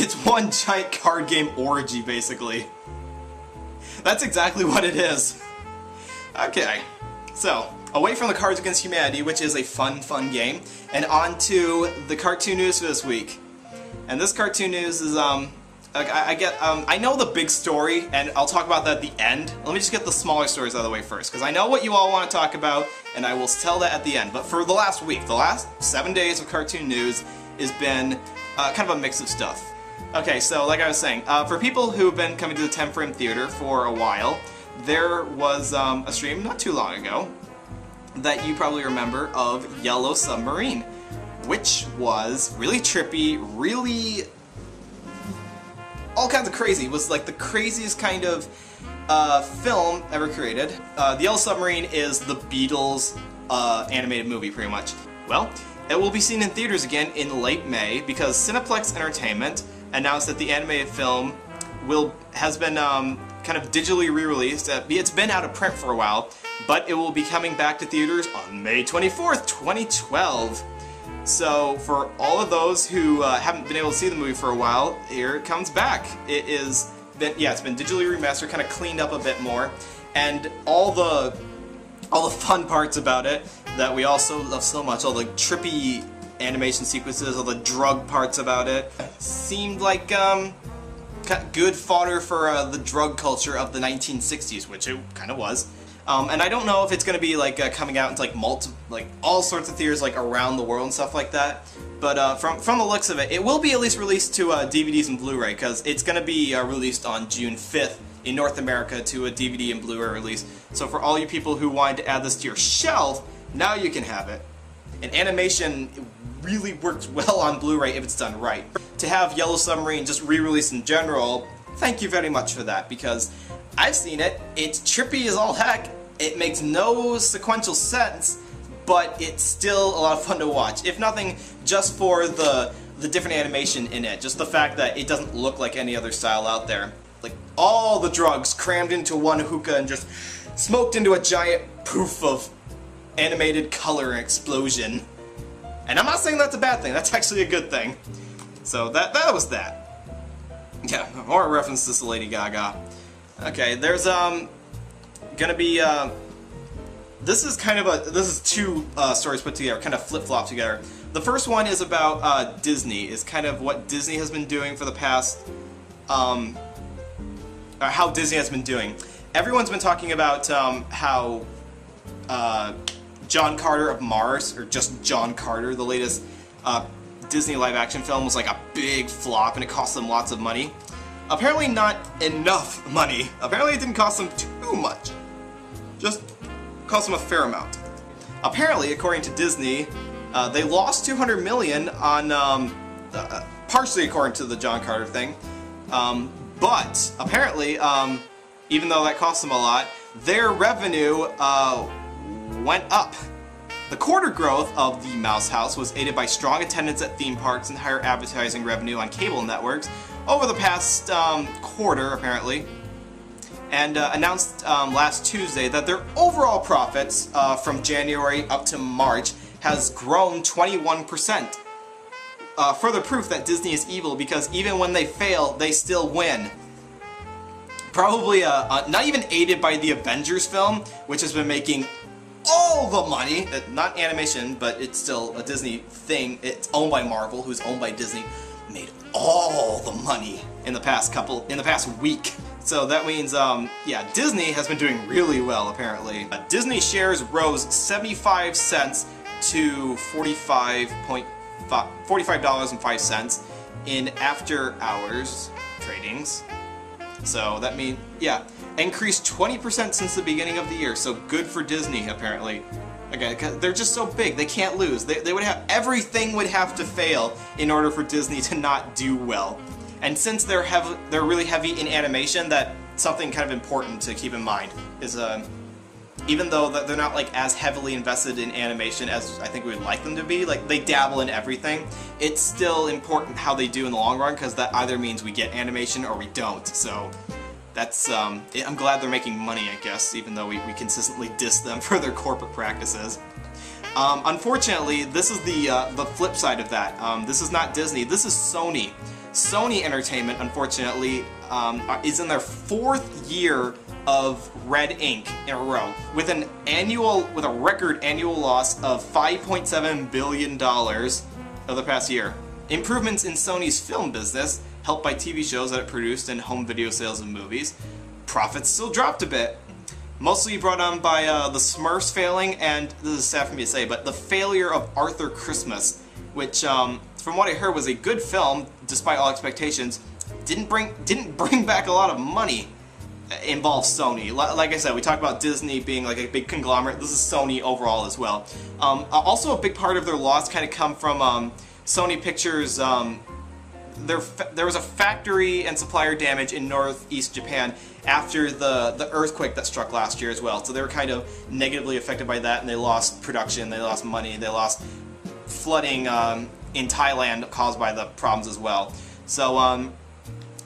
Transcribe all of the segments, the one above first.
It's one giant card game orgy, basically. That's exactly what it is. Okay, so, away from the Cards Against Humanity, which is a fun game, and on to the cartoon news for this week. And this cartoon news is, I know the big story, and I'll talk about that at the end. Let me just get the smaller stories out of the way first, because I know what you all want to talk about, and I will tell that at the end. But for the last week, the last 7 days of cartoon news has been kind of a mix of stuff. Okay, so like I was saying, for people who've been coming to the 10-frame theater for a while, there was a stream not too long ago that you probably remember of Yellow Submarine, which was really trippy, really all kinds of crazy. It was like the craziest kind of film ever created. The Yellow Submarine is the Beatles animated movie, pretty much. Well, it will be seen in theaters again in late May because Cineplex Entertainment announced that the animated film has been kind of digitally re-released. It's been out of print for a while, but it will be coming back to theaters on May 24th, 2012. So for all of those who haven't been able to see the movie for a while, here it comes back. It's been digitally remastered, kind of cleaned up a bit more, and all the fun parts about it that we also love so much, all the trippy animation sequences, all the drug parts about it, seemed like good fodder for the drug culture of the 1960s, which it kind of was. And I don't know if it's going to be like coming out into like all sorts of theaters like around the world and stuff like that. But from the looks of it, it will be at least released to DVDs and Blu-ray, because it's going to be released on June 5th in North America to a DVD and Blu-ray release. So for all you people who wanted to add this to your shelf, now you can have it. And animation really works well on Blu-ray if it's done right. To have Yellow Submarine just re-released in general, thank you very much for that, because I've seen it. It's trippy as all heck. It makes no sequential sense, but it's still a lot of fun to watch. If nothing, just for the different animation in it. Just the fact that it doesn't look like any other style out there. Like, all the drugs crammed into one hookah and just smoked into a giant poof of animated color and explosion. And I'm not saying that's a bad thing. That's actually a good thing. So that was that. Yeah, more references to Lady Gaga. Okay, there's gonna be this is two stories put together, kind of flip-flop together. The first one is about Disney, is kind of what Disney has been doing for the past how Disney has been doing. Everyone's been talking about how John Carter of Mars, or just John Carter, the latest Disney live-action film, was like a big flop and it cost them lots of money. Apparently not enough money. Apparently it didn't cost them too much. Just cost them a fair amount. Apparently, according to Disney, they lost $200 million on, partially according to the John Carter thing, but apparently, even though that cost them a lot, their revenue went up. The quarter growth of the Mouse House was aided by strong attendance at theme parks and higher advertising revenue on cable networks over the past quarter, apparently, and announced last Tuesday that their overall profits from January up to March has grown 21%. Further proof that Disney is evil, because even when they fail, they still win. Probably not even aided by the Avengers film, which has been making all the money. Not animation, but it's still a Disney thing. It's owned by Marvel, who's owned by Disney. Made all the money in the past week. So that means, yeah, Disney has been doing really well, apparently. Disney shares rose 75 cents to $45.05 in after-hours tradings. So that means, yeah, increased 20% since the beginning of the year. So good for Disney, apparently. Okay, because they're just so big, they can't lose. They would have, everything would have to fail in order for Disney to not do well. And since they're really heavy in animation, that's something kind of important to keep in mind. Is even though they're not like as heavily invested in animation as I think we would like them to be, like they dabble in everything, it's still important how they do in the long run, because that either means we get animation or we don't. So that's, I'm glad they're making money, I guess, even though we consistently diss them for their corporate practices. Unfortunately, this is the flip side of that. This is not Disney, this is Sony. Sony Entertainment, unfortunately, is in their 4th year of red ink in a row, with a record annual loss of $5.7 billion of the past year. Improvements in Sony's film business, helped by TV shows that it produced and home video sales of movies. Profits still dropped a bit, mostly brought on by the Smurfs failing, and this is sad for me to say, but the failure of Arthur Christmas, which, from what I heard, was a good film despite all expectations. Didn't bring back a lot of money. Involves Sony. Like I said, we talked about Disney being like a big conglomerate. This is Sony overall as well. Also, a big part of their loss kind of come from Sony Pictures. There was a factory and supplier damage in northeast Japan after the earthquake that struck last year as well. So they were kind of negatively affected by that, and they lost production, they lost money, they lost flooding in Thailand caused by the problems as well. So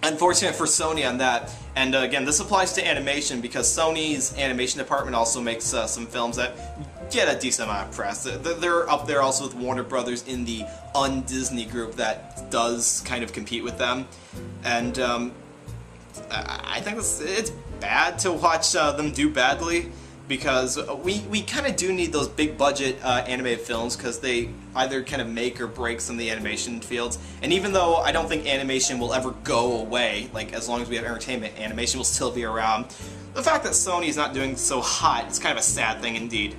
unfortunate for Sony on that. And again, this applies to animation because Sony's animation department also makes some films that get a decent amount of press. They're up there also with Warner Brothers in the un-Disney group that does kind of compete with them. And I think it's bad to watch them do badly, because we kind of do need those big budget animated films, because they either kind of make or break some of the animation fields. And even though I don't think animation will ever go away, like as long as we have entertainment, animation will still be around. The fact that Sony is not doing so hot is kind of a sad thing indeed.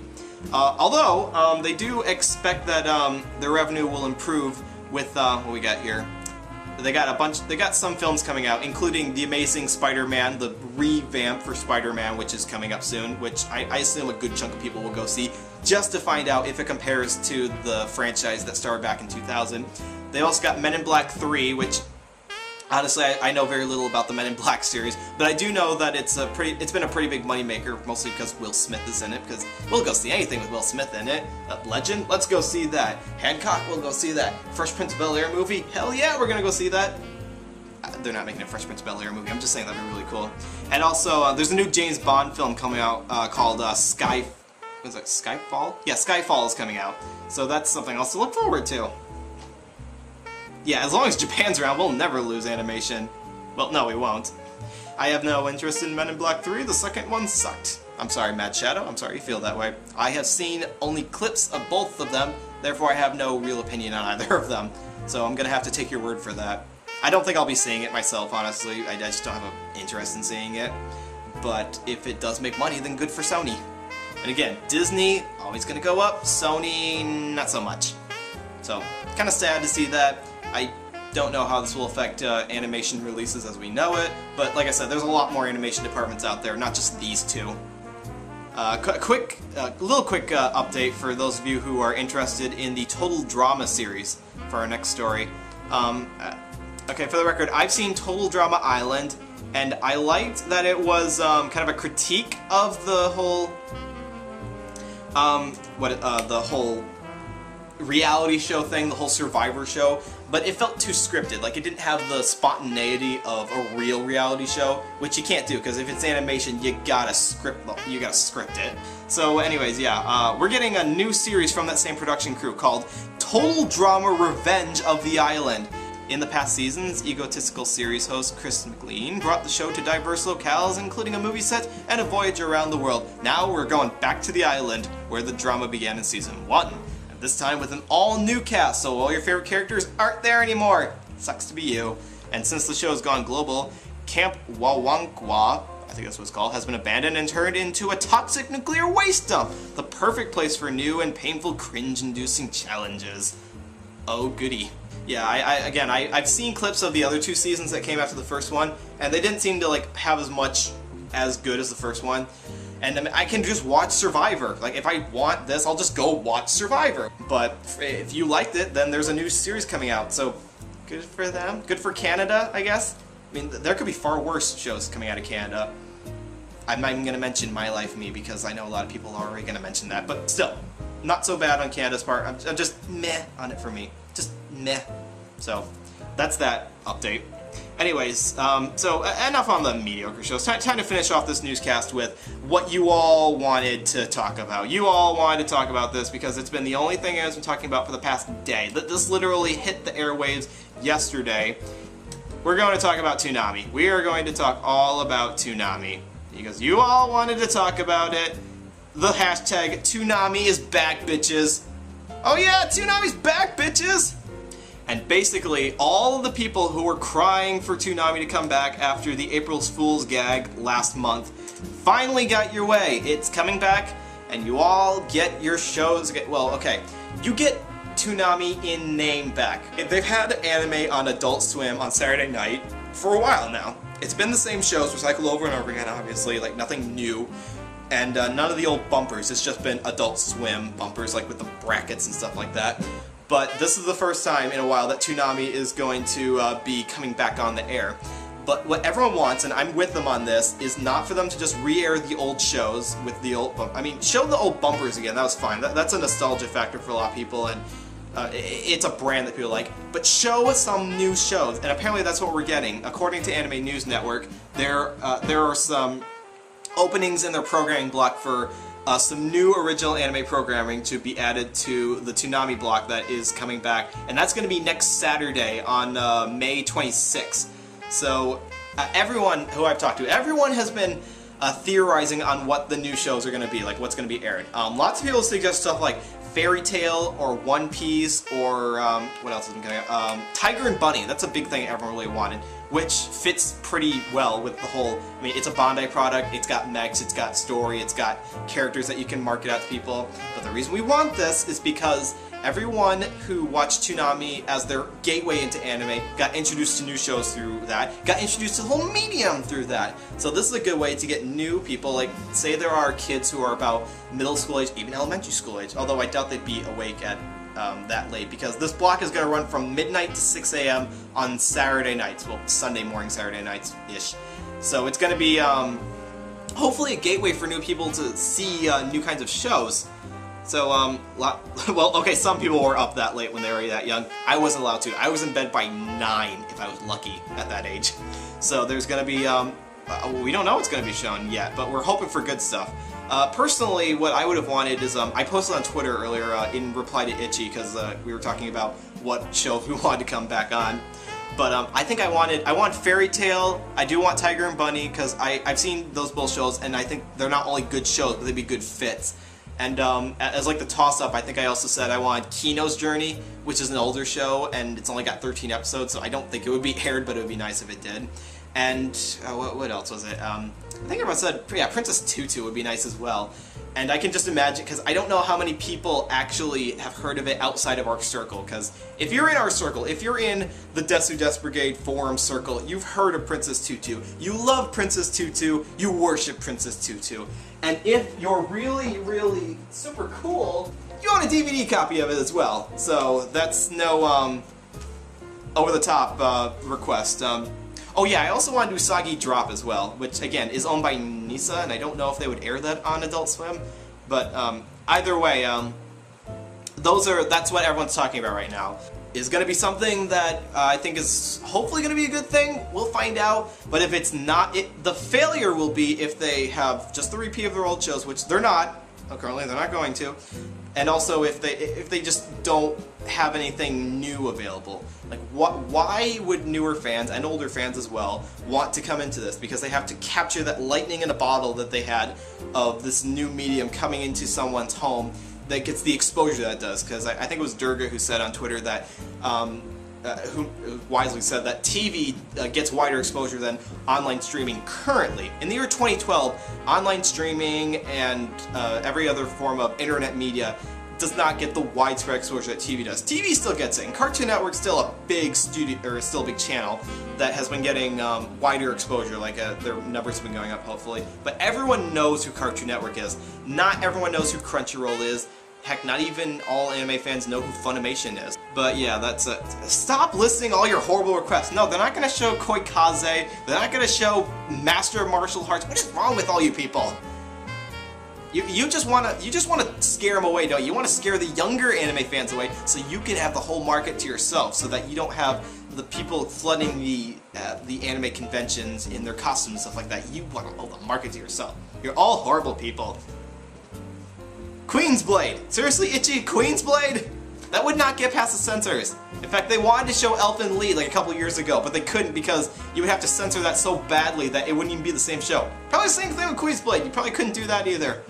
Although they do expect that their revenue will improve with what we got here. They got some films coming out, including The Amazing Spider-Man, the revamp for Spider-Man, which is coming up soon, which I assume a good chunk of people will go see, just to find out if it compares to the franchise that started back in 2000. They also got Men in Black 3, which, honestly, I know very little about the Men in Black series, but I do know that it's been a pretty big moneymaker, mostly because Will Smith is in it, because we'll go see anything with Will Smith in it. Legend? Let's go see that. Hancock? We'll go see that. Fresh Prince of Bel-Air movie? Hell yeah, we're gonna go see that. They're not making a Fresh Prince of Bel-Air movie, I'm just saying that'd be really cool. And also, there's a new James Bond film coming out called Skyfall? Yeah, Skyfall is coming out. So that's something else to look forward to. Yeah, as long as Japan's around, we'll never lose animation. Well, no, we won't. I have no interest in Men in Black 3. The second one sucked. I'm sorry, Mad Shadow. I'm sorry you feel that way. I have seen only clips of both of them, therefore I have no real opinion on either of them. So I'm gonna have to take your word for that. I don't think I'll be seeing it myself, honestly. I just don't have an interest in seeing it. But if it does make money, then good for Sony. And again, Disney, always gonna go up. Sony, not so much. So, kind of sad to see that. I don't know how this will affect animation releases as we know it, but like I said, there's a lot more animation departments out there, not just these two. Little quick update for those of you who are interested in the Total Drama series for our next story. Okay, for the record, I've seen Total Drama Island, and I liked that it was kind of a critique of the whole the whole reality show thing, the whole Survivor show, but it felt too scripted. Like, it didn't have the spontaneity of a real reality show, which you can't do, because if it's animation, you gotta script it. So anyways, yeah, we're getting a new series from that same production crew called Total Drama Revenge of the Island. In the past seasons, egotistical series host Chris McLean brought the show to diverse locales, including a movie set and a voyage around the world. Now we're going back to the island, where the drama began in Season 1. This time with an all-new cast, so all your favorite characters aren't there anymore. Sucks to be you. And since the show has gone global, Camp Wawankwa, I think that's what it's called, has been abandoned and turned into a toxic nuclear waste dump. The perfect place for new and painful cringe-inducing challenges. Oh goody. Yeah, I've seen clips of the other two seasons that came after the first one, and they didn't seem to like have as good as the first one. And I mean, I can just watch Survivor. Like, if I want this, I'll just go watch Survivor. But if you liked it, then there's a new series coming out. So, good for them. Good for Canada, I guess. I mean, there could be far worse shows coming out of Canada. I'm not even going to mention My Life Me, because I know a lot of people are already going to mention that. But still, not so bad on Canada's part. I'm just meh on it for me. Just meh. So, that's that update. Anyways, so enough on the mediocre shows. Time to finish off this newscast with what you all wanted to talk about. You all wanted to talk about this because it's been the only thing I've been talking about for the past day. This literally hit the airwaves yesterday, we're going to talk about Toonami. We are going to talk all about Toonami. Because you all wanted to talk about it. The hashtag Toonami is back, bitches. Oh yeah, Toonami's back, bitches! And basically, all the people who were crying for Toonami to come back after the April Fool's gag last month finally got your way. It's coming back, and you all get your shows. Well, okay, you get Toonami in name back. They've had anime on Adult Swim on Saturday night for a while now. It's been the same shows, recycled over and over again, obviously, like nothing new. And none of the old bumpers. It's just been Adult Swim bumpers, like with the brackets and stuff like that. But this is the first time in a while that Toonami is going to be coming back on the air. But what everyone wants, and I'm with them on this, is not for them to just re-air the old shows with the old I mean, show the old bumpers again, that was fine. That's a nostalgia factor for a lot of people, and it's a brand that people like. But show some new shows, and apparently that's what we're getting. According to Anime News Network, there are some openings in their programming block for some new original anime programming to be added to the Toonami block that is coming back, and that's going to be next Saturday on May 26th. So everyone who I've talked to, everyone has been theorizing on what the new shows are going to be, like what's going to be aired. Lots of people suggest stuff like Fairy Tail or One Piece or what else has been coming up? Tiger and Bunny. That's a big thing everyone really wanted, which fits pretty well with the whole. I mean, it's a Bandai product. It's got mechs. It's got story. It's got characters that you can market out to people. But the reason we want this is because everyone who watched Toonami as their gateway into anime got introduced to new shows through that, got introduced to the whole medium through that. So this is a good way to get new people, like say there are kids who are about middle school age, even elementary school age, although I doubt they'd be awake at that late, because this block is going to run from midnight to 6 a.m. on Saturday nights, well, Sunday morning, Saturday nights-ish. So it's going to be hopefully a gateway for new people to see new kinds of shows. So, well, okay, some people were up that late when they were that young. I wasn't allowed to. I was in bed by 9, if I was lucky, at that age. So there's going to be, we don't know what's going to be shown yet, but we're hoping for good stuff. Personally, what I would have wanted is, I posted on Twitter earlier in reply to Itchy, because we were talking about what shows we wanted to come back on. But I think I want Fairy Tail, I do want Tiger and Bunny, because I've seen those both shows, and I think they're not only good shows, but they'd be good fits. And as like the toss-up, I think I also said I want Kino's Journey, which is an older show, and it's only got 13 episodes, so I don't think it would be aired, but it would be nice if it did. And what else was it? I think everyone said, yeah, Princess Tutu would be nice as well. And I can just imagine, because I don't know how many people actually have heard of it outside of our circle, because if you're in our circle, if you're in the Desu Des Brigade forum circle, you've heard of Princess Tutu. You love Princess Tutu, you worship Princess Tutu. And if you're really, really super cool, you own a DVD copy of it as well. So that's no over-the-top request. Oh yeah, I also want to do Usagi Drop as well, which again is owned by Nisa, and I don't know if they would air that on Adult Swim. But either way, that's what everyone's talking about right now. Is going to be something that I think is hopefully going to be a good thing. We'll find out. But if it's not, the failure will be if they have just the repeat of their old shows, which they're not. Currently, they're not going to. And also, if they just don't have anything new available. Like, why would newer fans, and older fans as well, want to come into this? Because they have to capture that lightning in a bottle that they had of this new medium coming into someone's home that gets the exposure that it does. Because I think it was Durga who said on Twitter that, who wisely said that TV gets wider exposure than online streaming currently. In the year 2012, online streaming and every other form of internet media does not get the widespread exposure that TV does. TV still gets it, and Cartoon Network's still a big studio, or still a big channel that has been getting wider exposure. Like their numbers have been going up, hopefully. But everyone knows who Cartoon Network is. Not everyone knows who Crunchyroll is. Heck, not even all anime fans know who Funimation is. But yeah, that's it. Stop listing all your horrible requests. No, they're not going to show Koikaze. They're not going to show Master of Martial Arts. What is wrong with all you people? You just want to scare them away, don't you? You want to scare the younger anime fans away so you can have the whole market to yourself, so that you don't have the people flooding the anime conventions in their costumes and stuff like that. You want to hold the market to yourself. You're all horrible people. Queensblade! Seriously, Itchy? Queensblade? That would not get past the censors. In fact, they wanted to show Elf in the Lead like a couple years ago, but they couldn't because you would have to censor that so badly that it wouldn't even be the same show. Probably the same thing with Quizblade. You probably couldn't do that either.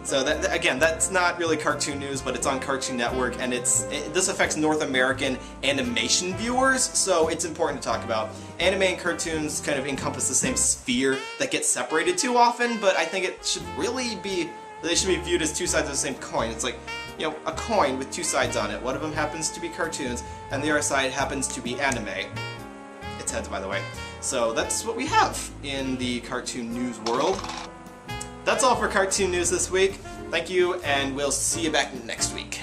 So again, that's not really cartoon news, but it's on Cartoon Network, and this affects North American animation viewers, so it's important to talk about. Anime and cartoons kind of encompass the same sphere that gets separated too often, but I think it should really be, they should be viewed as two sides of the same coin. It's like, you know, a coin with two sides on it. One of them happens to be cartoons, and the other side happens to be anime. It's heads, by the way. So that's what we have in the cartoon news world. That's all for cartoon news this week. Thank you, and we'll see you back next week.